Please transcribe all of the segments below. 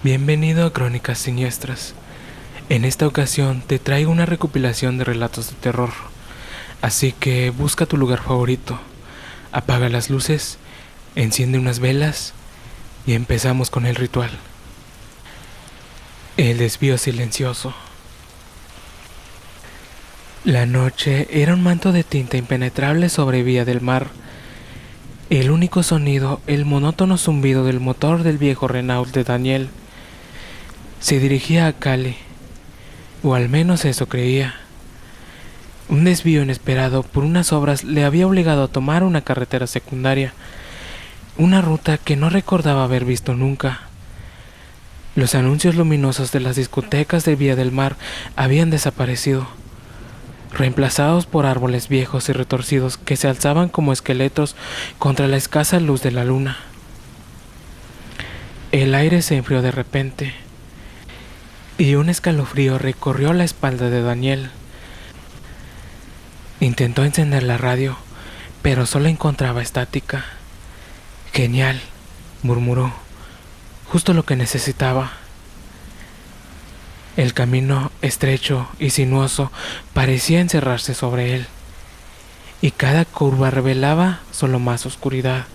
Bienvenido a Crónicas Siniestras. En esta ocasión te traigo una recopilación de relatos de terror, así que busca tu lugar favorito, apaga las luces, enciende unas velas y empezamos con el ritual. El desvío silencioso. La noche era un manto de tinta impenetrable sobre vía del mar. El único sonido, el monótono zumbido del motor del viejo Renault de Daniel. Se dirigía a Cali, o al menos eso creía. Un desvío inesperado por unas obras le había obligado a tomar una carretera secundaria, una ruta que no recordaba haber visto nunca. Los anuncios luminosos de las discotecas de Vía del Mar habían desaparecido, reemplazados por árboles viejos y retorcidos que se alzaban como esqueletos contra la escasa luz de la luna. El aire se enfrió de repente, y un escalofrío recorrió la espalda de Daniel. Intentó encender la radio, pero solo encontraba estática. Genial, murmuró, justo lo que necesitaba. El camino, estrecho y sinuoso, parecía encerrarse sobre él, y cada curva revelaba solo más oscuridad.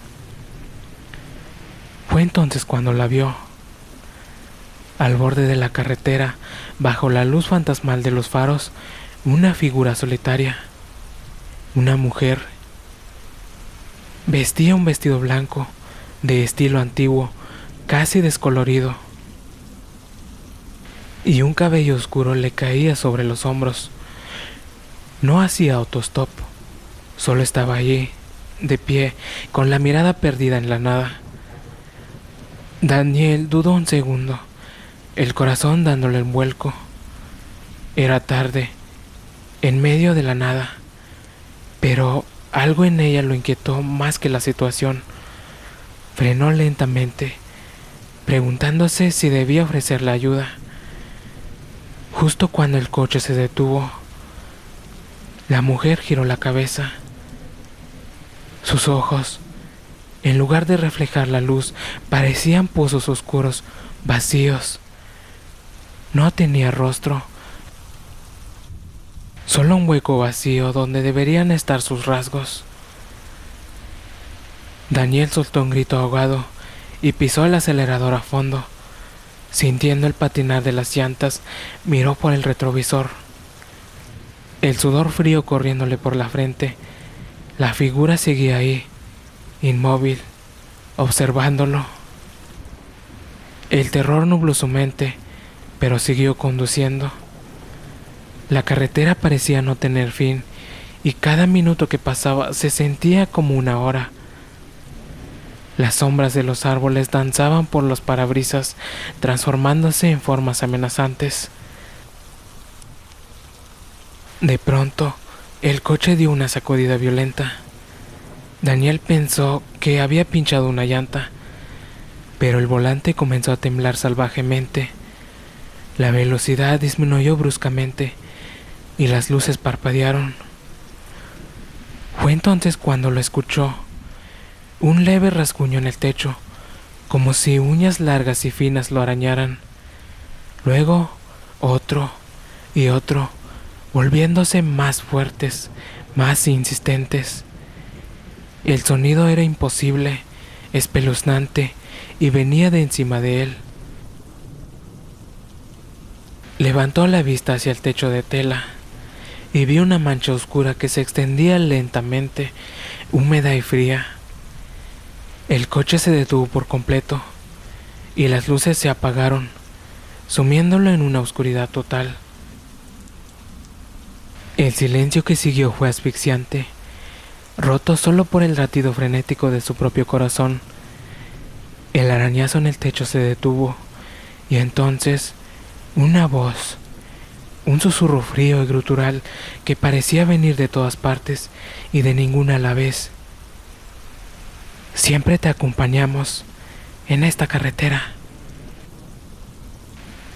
Fue entonces cuando la vio. Al borde de la carretera, bajo la luz fantasmal de los faros, una figura solitaria. Una mujer. Vestía un vestido blanco, de estilo antiguo, casi descolorido, y un cabello oscuro le caía sobre los hombros. No hacía autostop, solo estaba allí, de pie, con la mirada perdida en la nada. Daniel dudó un segundo, el corazón dándole el vuelco. Era tarde, en medio de la nada, pero algo en ella lo inquietó más que la situación. Frenó lentamente, preguntándose si debía ofrecerle ayuda. Justo cuando el coche se detuvo, la mujer giró la cabeza. Sus ojos, en lugar de reflejar la luz, parecían pozos oscuros, vacíos. No tenía rostro, solo un hueco vacío donde deberían estar sus rasgos. Daniel soltó un grito ahogado y pisó el acelerador a fondo. Sintiendo el patinar de las llantas, miró por el retrovisor. El sudor frío corriéndole por la frente. La figura seguía ahí, inmóvil, observándolo. El terror nubló su mente, pero siguió conduciendo. La carretera parecía no tener fin, y cada minuto que pasaba se sentía como una hora. Las sombras de los árboles danzaban por los parabrisas, transformándose en formas amenazantes. De pronto, el coche dio una sacudida violenta. Daniel pensó que había pinchado una llanta, pero el volante comenzó a temblar salvajemente. La velocidad disminuyó bruscamente y las luces parpadearon. Fue entonces cuando lo escuchó. Un leve rasguño en el techo, como si uñas largas y finas lo arañaran. Luego, otro y otro, volviéndose más fuertes, más insistentes. El sonido era imposible, espeluznante, y venía de encima de él. Levantó la vista hacia el techo de tela y vio una mancha oscura que se extendía lentamente, húmeda y fría. El coche se detuvo por completo y las luces se apagaron, sumiéndolo en una oscuridad total. El silencio que siguió fue asfixiante, roto solo por el latido frenético de su propio corazón. El arañazo en el techo se detuvo y entonces una voz, un susurro frío y gutural que parecía venir de todas partes y de ninguna a la vez. Siempre te acompañamos en esta carretera.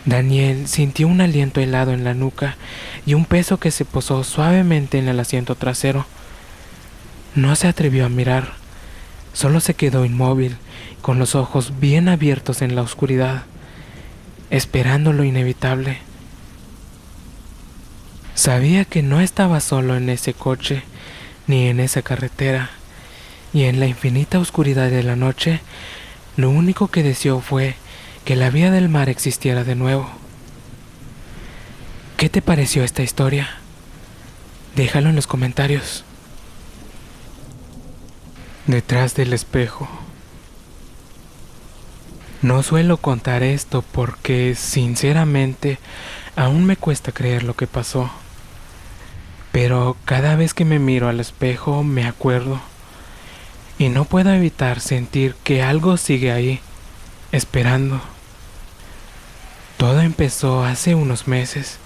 Daniel sintió un aliento helado en la nuca y un peso que se posó suavemente en el asiento trasero. No se atrevió a mirar, solo se quedó inmóvil, con los ojos bien abiertos en la oscuridad. esperando lo inevitable. Sabía que no estaba solo en ese coche ni en esa carretera, y en la infinita oscuridad de la noche, lo único que deseó fue que la vía del mar existiera de nuevo. ¿Qué te pareció esta historia? Déjalo en los comentarios. Detrás del espejo. No suelo contar esto porque, sinceramente, aún me cuesta creer lo que pasó. Pero cada vez que me miro al espejo me acuerdo, y no puedo evitar sentir que algo sigue ahí, esperando. Todo empezó hace unos meses,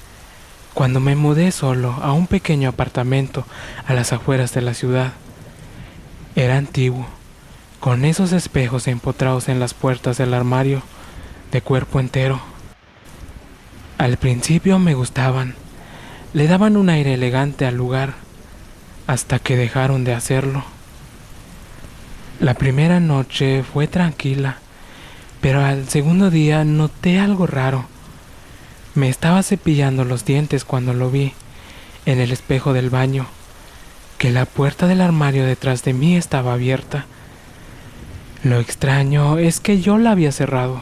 cuando me mudé solo a un pequeño apartamento a las afueras de la ciudad. Era antiguo, con esos espejos empotrados en las puertas del armario, de cuerpo entero. Al principio me gustaban, le daban un aire elegante al lugar, hasta que dejaron de hacerlo. La primera noche fue tranquila, pero al segundo día noté algo raro. Me estaba cepillando los dientes cuando lo vi en el espejo del baño, que la puerta del armario detrás de mí estaba abierta. Lo extraño es que yo la había cerrado.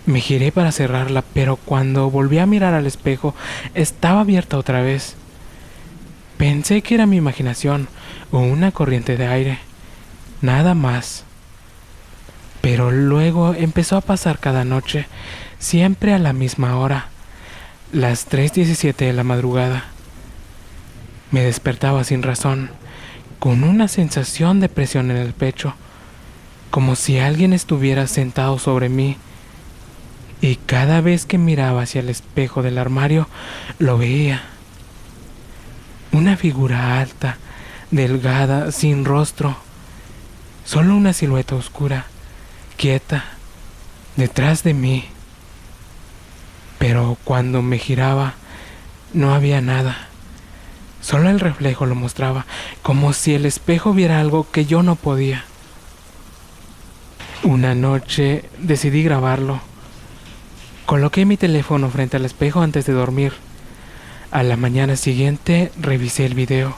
Me giré para cerrarla, pero cuando volví a mirar al espejo, estaba abierta otra vez. Pensé que era mi imaginación o una corriente de aire, nada más. Pero luego empezó a pasar cada noche, siempre a la misma hora, las 3:17 de la madrugada. Me despertaba sin razón, con una sensación de presión en el pecho, como si alguien estuviera sentado sobre mí. Y cada vez que miraba hacia el espejo del armario, lo veía. Una figura alta, delgada, sin rostro, solo una silueta oscura, quieta, detrás de mí. Pero cuando me giraba, no había nada. Solo el reflejo lo mostraba, como si el espejo viera algo que yo no podía. Una noche decidí grabarlo. Coloqué mi teléfono frente al espejo antes de dormir. A la mañana siguiente revisé el video.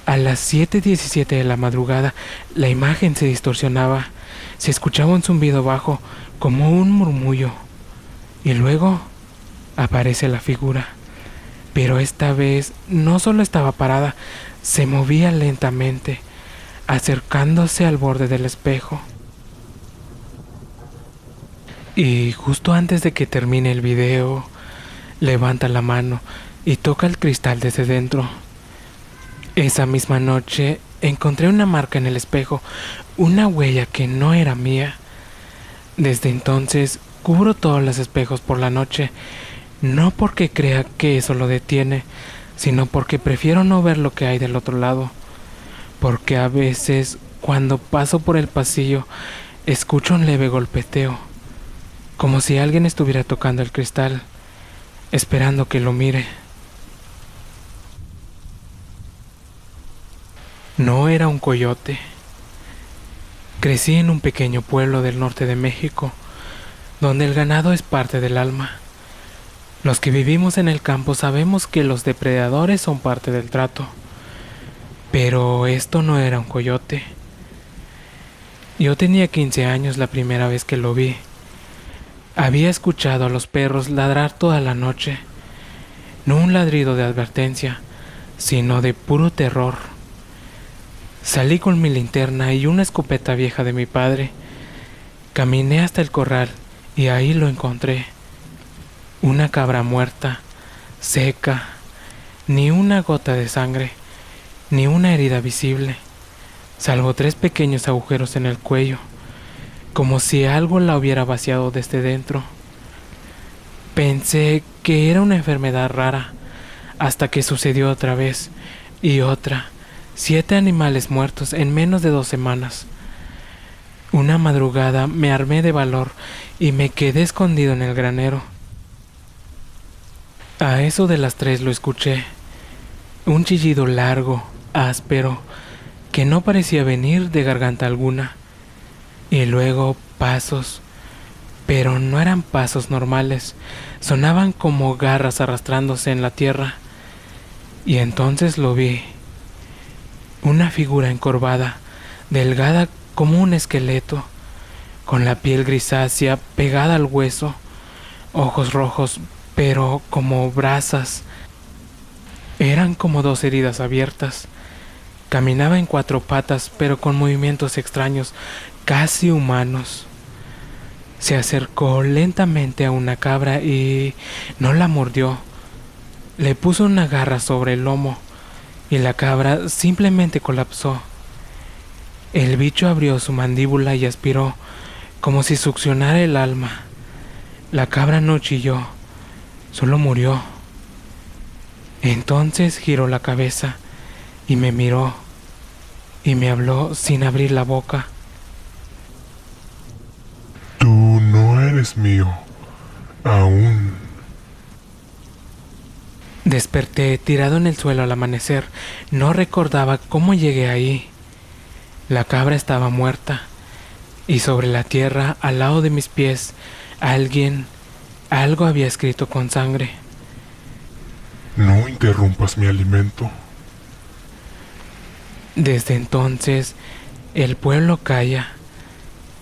A las 7:17 de la madrugada, la imagen se distorsionaba. Se escuchaba un zumbido bajo, como un murmullo. Y luego aparece la figura. Pero esta vez no solo estaba parada, se movía lentamente, acercándose al borde del espejo. Y justo antes de que termine el video, levanta la mano y toca el cristal desde dentro. Esa misma noche encontré una marca en el espejo, una huella que no era mía. Desde entonces cubro todos los espejos por la noche, no porque crea que eso lo detiene, sino porque prefiero no ver lo que hay del otro lado. Porque a veces, cuando paso por el pasillo, escucho un leve golpeteo, como si alguien estuviera tocando el cristal, esperando que lo mire. No era un coyote. Crecí en un pequeño pueblo del norte de México, donde el ganado es parte del alma. Los que vivimos en el campo sabemos que los depredadores son parte del trato. Pero esto no era un coyote. Yo tenía 15 años la primera vez que lo vi. Había escuchado a los perros ladrar toda la noche. No un ladrido de advertencia, sino de puro terror. Salí con mi linterna y una escopeta vieja de mi padre. Caminé hasta el corral y ahí lo encontré. Una cabra muerta, seca, ni una gota de sangre, ni una herida visible, salvo 3 pequeños agujeros en el cuello, como si algo la hubiera vaciado desde dentro. Pensé que era una enfermedad rara, hasta que sucedió otra vez, y otra, 7 animales muertos en menos de 2 semanas. Una madrugada me armé de valor y me quedé escondido en el granero. A eso de las 3 lo escuché, un chillido largo, áspero, que no parecía venir de garganta alguna, y luego pasos, pero no eran pasos normales, sonaban como garras arrastrándose en la tierra. Y entonces lo vi, una figura encorvada, delgada como un esqueleto, con la piel grisácea pegada al hueso, ojos rojos, pero como brasas. Eran como dos heridas abiertas. Caminaba en cuatro patas, pero con movimientos extraños, casi humanos. Se acercó lentamente a una cabra y no la mordió. Le puso una garra sobre el lomo y la cabra simplemente colapsó. El bicho abrió su mandíbula y aspiró, como si succionara el alma. La cabra no chilló, solo murió. Entonces giró la cabeza y me miró y me habló sin abrir la boca. Tú no eres mío, aún. Desperté tirado en el suelo al amanecer. No recordaba cómo llegué ahí. La cabra estaba muerta y sobre la tierra, al lado de mis pies, algo había escrito con sangre. No interrumpas mi alimento. Desde entonces, el pueblo calla.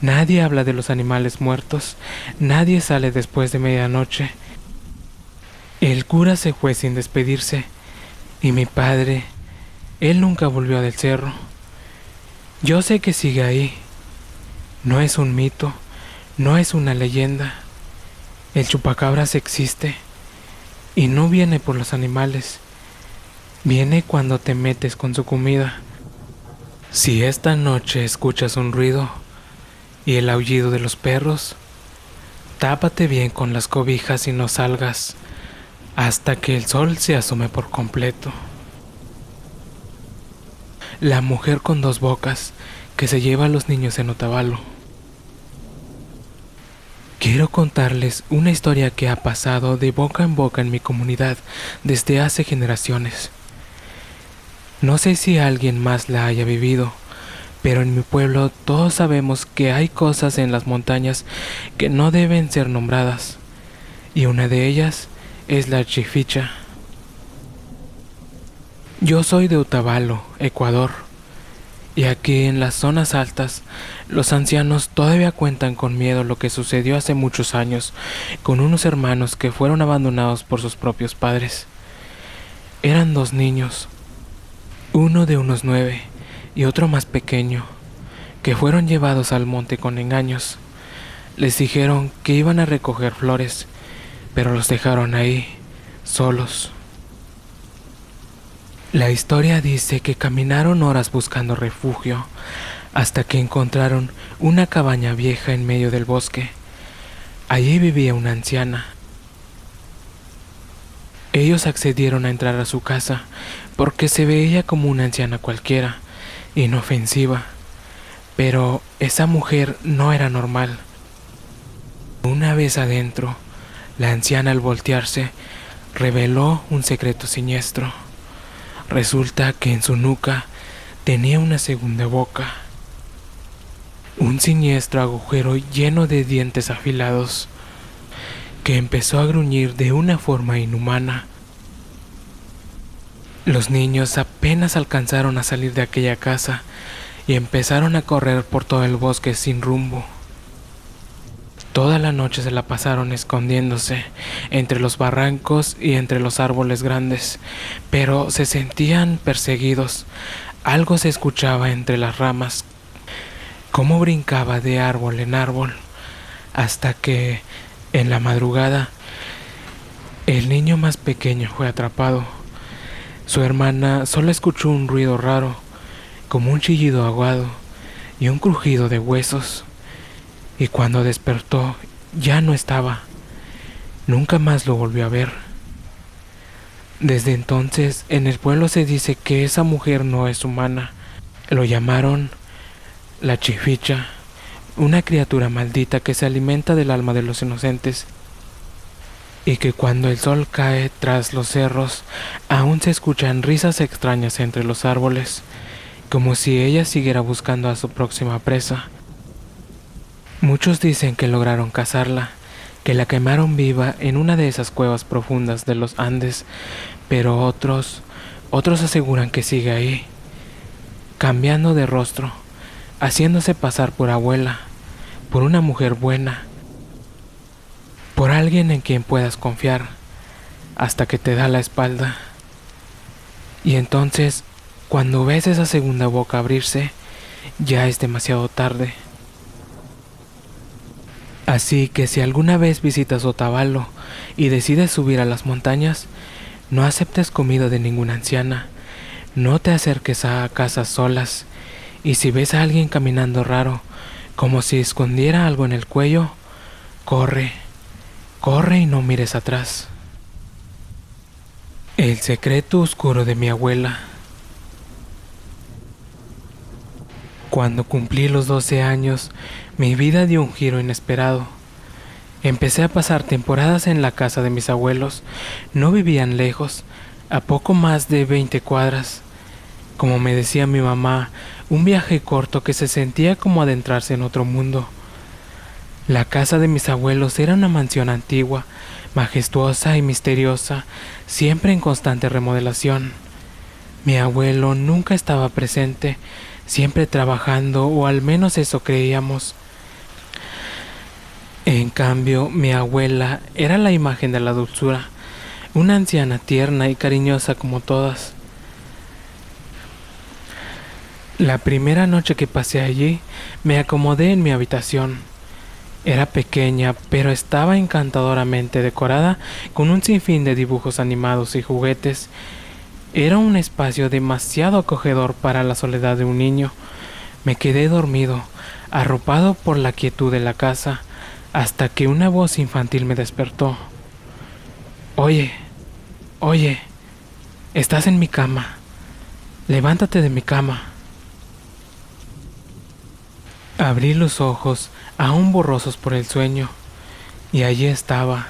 Nadie habla de los animales muertos. Nadie sale después de medianoche. El cura se fue sin despedirse. Y mi padre, él nunca volvió del cerro. Yo sé que sigue ahí. No es un mito, no es una leyenda. El chupacabras existe. Y no viene por los animales. Viene cuando te metes con su comida. Si esta noche escuchas un ruido y el aullido de los perros, tápate bien con las cobijas y no salgas hasta que el sol se asome por completo. La mujer con dos bocas que se lleva a los niños en Otavalo. Quiero contarles una historia que ha pasado de boca en boca en mi comunidad desde hace generaciones. No sé si alguien más la haya vivido, pero en mi pueblo todos sabemos que hay cosas en las montañas que no deben ser nombradas, y una de ellas es la chificha. Yo soy de Otavalo, Ecuador, y aquí en las zonas altas, los ancianos todavía cuentan con miedo lo que sucedió hace muchos años con unos hermanos que fueron abandonados por sus propios padres. Eran dos niños, uno de unos 9 y otro más pequeño, que fueron llevados al monte con engaños. Les dijeron que iban a recoger flores, pero los dejaron ahí, solos. La historia dice que caminaron horas buscando refugio, hasta que encontraron una cabaña vieja en medio del bosque. Allí vivía una anciana. Ellos accedieron a entrar a su casa, porque se veía como una anciana cualquiera, inofensiva. Pero esa mujer no era normal. Una vez adentro, la anciana al voltearse, reveló un secreto siniestro. Resulta que en su nuca tenía una segunda boca. Un siniestro agujero lleno de dientes afilados, que empezó a gruñir de una forma inhumana. Los niños apenas alcanzaron a salir de aquella casa y empezaron a correr por todo el bosque sin rumbo. Toda la noche se la pasaron escondiéndose entre los barrancos y entre los árboles grandes, pero se sentían perseguidos. Algo se escuchaba entre las ramas, cómo brincaba de árbol en árbol, hasta que, en la madrugada, el niño más pequeño fue atrapado. Su hermana solo escuchó un ruido raro, como un chillido agudo y un crujido de huesos. Y cuando despertó, ya no estaba. Nunca más lo volvió a ver. Desde entonces, en el pueblo se dice que esa mujer no es humana. Lo llamaron la chificha, una criatura maldita que se alimenta del alma de los inocentes, y que cuando el sol cae tras los cerros, aún se escuchan risas extrañas entre los árboles, como si ella siguiera buscando a su próxima presa. Muchos dicen que lograron cazarla, que la quemaron viva en una de esas cuevas profundas de los Andes, pero otros aseguran que sigue ahí, cambiando de rostro, haciéndose pasar por abuela, por una mujer buena, por alguien en quien puedas confiar, hasta que te da la espalda. Y entonces, cuando ves esa segunda boca abrirse, ya es demasiado tarde. Así que si alguna vez visitas Otavalo y decides subir a las montañas, no aceptes comida de ninguna anciana, no te acerques a casas solas, y si ves a alguien caminando raro, como si escondiera algo en el cuello, corre, corre y no mires atrás. El secreto oscuro de mi abuela. Cuando cumplí los 12 años, mi vida dio un giro inesperado. Empecé a pasar temporadas en la casa de mis abuelos. No vivían lejos, a poco más de 20 cuadras. Como me decía mi mamá, un viaje corto que se sentía como adentrarse en otro mundo. La casa de mis abuelos era una mansión antigua, majestuosa y misteriosa, siempre en constante remodelación. Mi abuelo nunca estaba presente, siempre trabajando, o al menos eso creíamos. En cambio, mi abuela era la imagen de la dulzura, una anciana tierna y cariñosa como todas. La primera noche que pasé allí, me acomodé en mi habitación. Era pequeña, pero estaba encantadoramente decorada con un sinfín de dibujos animados y juguetes. Era un espacio demasiado acogedor para la soledad de un niño. Me quedé dormido, arropado por la quietud de la casa, hasta que una voz infantil me despertó. Oye, estás en mi cama. Levántate de mi cama. Abrí los ojos, aún borrosos por el sueño, y allí estaba,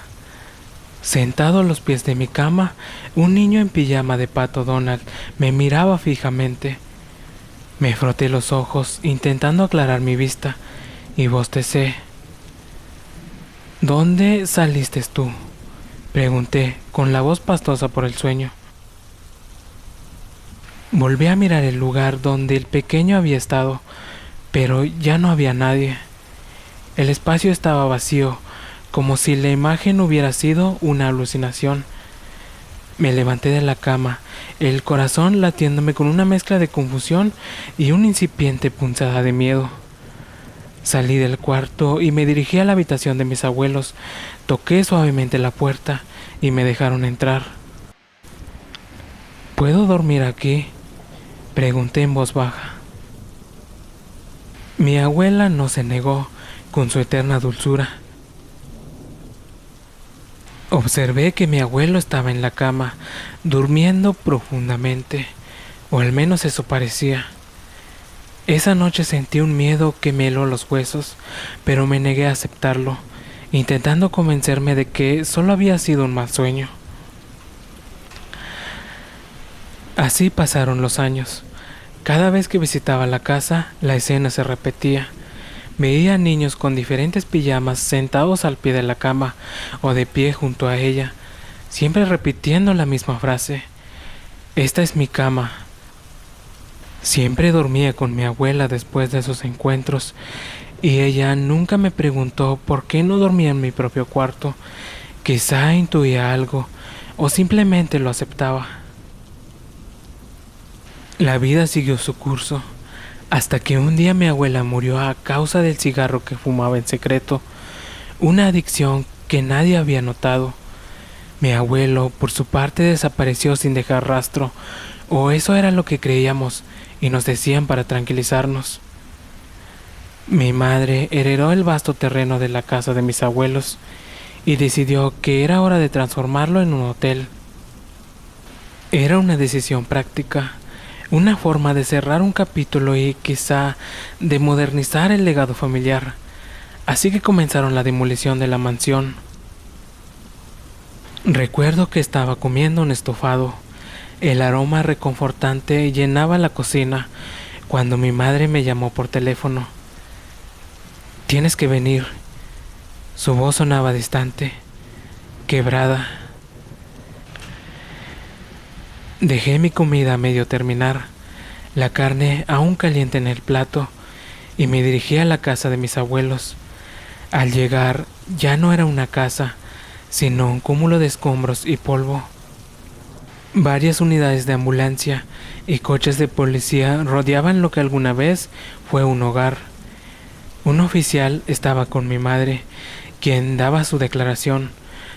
sentado a los pies de mi cama, un niño en pijama de Pato Donald. Me miraba fijamente. Me froté los ojos, intentando aclarar mi vista, y bostecé. ¿Dónde saliste tú?, pregunté, con la voz pastosa por el sueño. Volví a mirar el lugar donde el pequeño había estado, pero ya no había nadie. El espacio estaba vacío, como si la imagen hubiera sido una alucinación. Me levanté de la cama, el corazón latiéndome con una mezcla de confusión y una incipiente punzada de miedo. Salí del cuarto y me dirigí a la habitación de mis abuelos. Toqué suavemente la puerta y me dejaron entrar. ¿Puedo dormir aquí?, pregunté en voz baja. Mi abuela no se negó, con su eterna dulzura. Observé que mi abuelo estaba en la cama, durmiendo profundamente, o al menos eso parecía. Esa noche sentí un miedo que me heló los huesos, pero me negué a aceptarlo, intentando convencerme de que solo había sido un mal sueño. Así pasaron los años. Cada vez que visitaba la casa, la escena se repetía. Veía niños con diferentes pijamas sentados al pie de la cama o de pie junto a ella, siempre repitiendo la misma frase: «Esta es mi cama». Siempre dormía con mi abuela después de esos encuentros, y ella nunca me preguntó por qué no dormía en mi propio cuarto. Quizá intuía algo, o simplemente lo aceptaba. La vida siguió su curso, hasta que un día mi abuela murió a causa del cigarro que fumaba en secreto, una adicción que nadie había notado. Mi abuelo, por su parte, desapareció sin dejar rastro, o eso era lo que creíamos y nos decían para tranquilizarnos. Mi madre heredó el vasto terreno de la casa de mis abuelos y decidió que era hora de transformarlo en un hotel. Era una decisión práctica, una forma de cerrar un capítulo y quizá de modernizar el legado familiar. Así que comenzaron la demolición de la mansión. Recuerdo que estaba comiendo un estofado. El aroma reconfortante llenaba la cocina cuando mi madre me llamó por teléfono. Tienes que venir. Su voz sonaba distante, quebrada. Dejé mi comida a medio terminar, la carne aún caliente en el plato, y me dirigí a la casa de mis abuelos. Al llegar, ya no era una casa, sino un cúmulo de escombros y polvo. Varias unidades de ambulancia y coches de policía rodeaban lo que alguna vez fue un hogar. Un oficial estaba con mi madre, quien daba su declaración,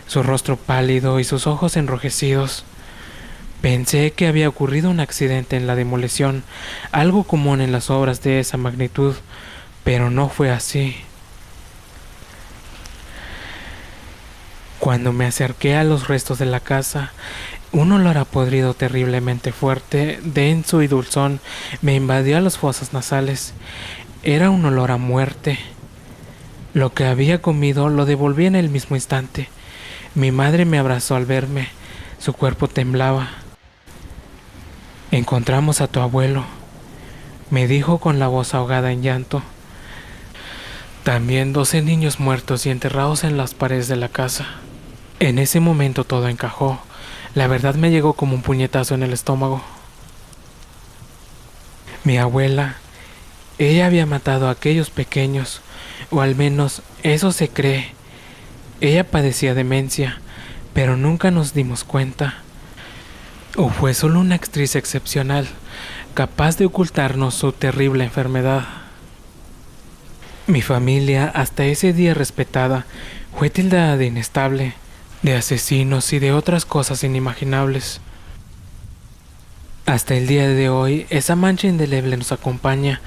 su rostro pálido y sus ojos enrojecidos. Pensé que había ocurrido un accidente en la demolición, algo común en las obras de esa magnitud, pero no fue así. Cuando me acerqué a los restos de la casa, un olor a podrido terriblemente fuerte, denso y dulzón me invadió a las fosas nasales. Era un olor a muerte. Lo que había comido lo devolví en el mismo instante. Mi madre me abrazó al verme. Su cuerpo temblaba. «Encontramos a tu abuelo», me dijo con la voz ahogada en llanto. También 12 niños muertos y enterrados en las paredes de la casa. En ese momento todo encajó. La verdad me llegó como un puñetazo en el estómago. Mi abuela, ella había matado a aquellos pequeños, o al menos eso se cree. Ella padecía demencia, pero nunca nos dimos cuenta. ¿O fue solo una actriz excepcional, capaz de ocultarnos su terrible enfermedad? Mi familia, hasta ese día respetada, fue tildada de inestable, de asesinos y de otras cosas inimaginables. Hasta el día de hoy, esa mancha indeleble nos acompaña,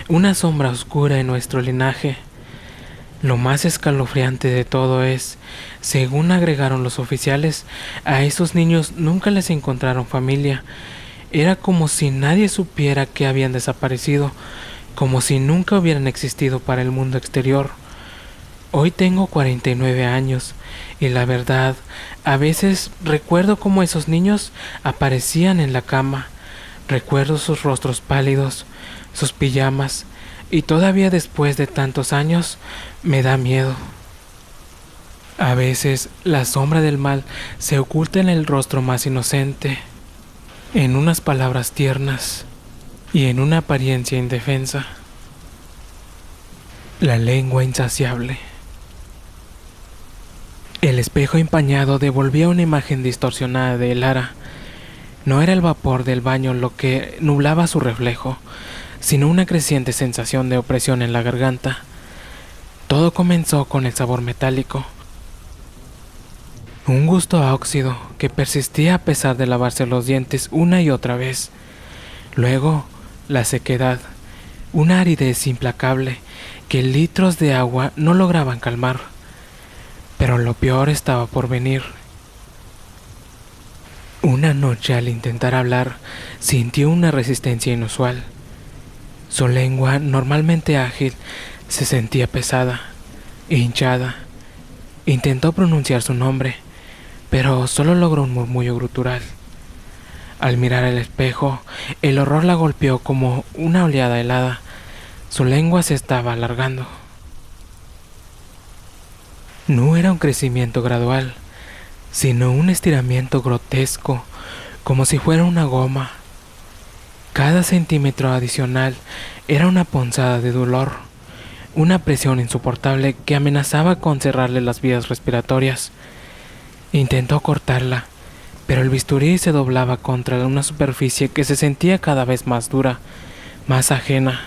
una sombra oscura en nuestro linaje. Lo más escalofriante de todo es, según agregaron los oficiales, a esos niños nunca les encontraron familia. Era como si nadie supiera que habían desaparecido, como si nunca hubieran existido para el mundo exterior. Hoy tengo 49 años y la verdad, a veces recuerdo cómo esos niños aparecían en la cama. Recuerdo sus rostros pálidos, sus pijamas, y todavía después de tantos años me da miedo. A veces la sombra del mal se oculta en el rostro más inocente, en unas palabras tiernas y en una apariencia indefensa. La lengua insaciable. El espejo empañado devolvía una imagen distorsionada de Lara. No era el vapor del baño lo que nublaba su reflejo, sino una creciente sensación de opresión en la garganta. Todo comenzó con el sabor metálico. Un gusto a óxido que persistía a pesar de lavarse los dientes una y otra vez. Luego, la sequedad, una aridez implacable que litros de agua no lograban calmar. Pero lo peor estaba por venir. Una noche, al intentar hablar, sintió una resistencia inusual. Su lengua, normalmente ágil, se sentía pesada, hinchada. Intentó pronunciar su nombre, pero solo logró un murmullo gutural. Al mirar el espejo, el horror la golpeó como una oleada helada. Su lengua se estaba alargando. No era un crecimiento gradual, sino un estiramiento grotesco, como si fuera una goma. Cada centímetro adicional era una punzada de dolor, una presión insoportable que amenazaba con cerrarle las vías respiratorias. Intentó cortarla, pero el bisturí se doblaba contra una superficie que se sentía cada vez más dura, más ajena.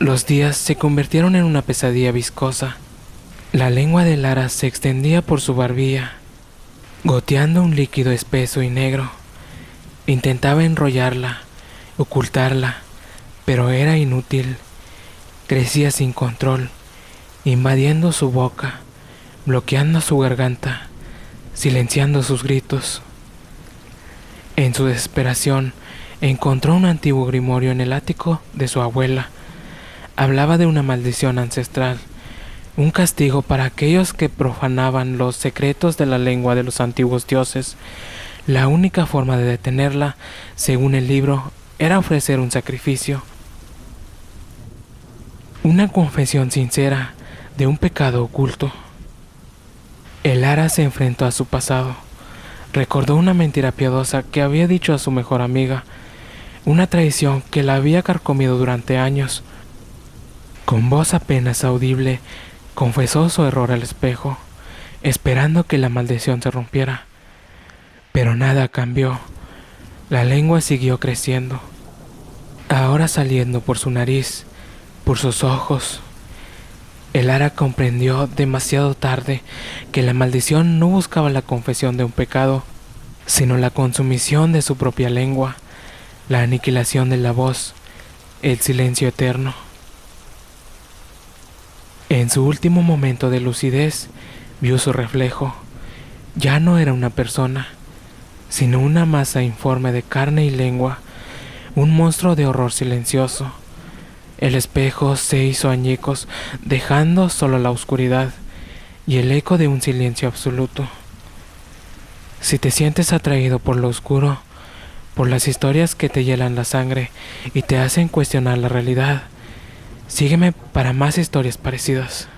Los días se convirtieron en una pesadilla viscosa. La lengua de Lara se extendía por su barbilla, goteando un líquido espeso y negro. Intentaba enrollarla, ocultarla, pero era inútil. Crecía sin control, invadiendo su boca, bloqueando su garganta, silenciando sus gritos. En su desesperación, encontró un antiguo grimorio en el ático de su abuela. Hablaba de una maldición ancestral, un castigo para aquellos que profanaban los secretos de la lengua de los antiguos dioses. La única forma de detenerla, según el libro, era ofrecer un sacrificio. Una confesión sincera de un pecado oculto. Elara se enfrentó a su pasado. Recordó una mentira piadosa que había dicho a su mejor amiga, una traición que la había carcomido durante años. Con voz apenas audible, confesó su error al espejo, esperando que la maldición se rompiera. Pero nada cambió. La lengua siguió creciendo, ahora saliendo por su nariz, por sus ojos. Elara comprendió demasiado tarde que la maldición no buscaba la confesión de un pecado, sino la consumición de su propia lengua, la aniquilación de la voz, el silencio eterno. En su último momento de lucidez, vio su reflejo. Ya no era una persona, sino una masa informe de carne y lengua, un monstruo de horror silencioso. El espejo se hizo añicos, dejando solo la oscuridad y el eco de un silencio absoluto. Si te sientes atraído por lo oscuro, por las historias que te hielan la sangre y te hacen cuestionar la realidad, sígueme para más historias parecidas.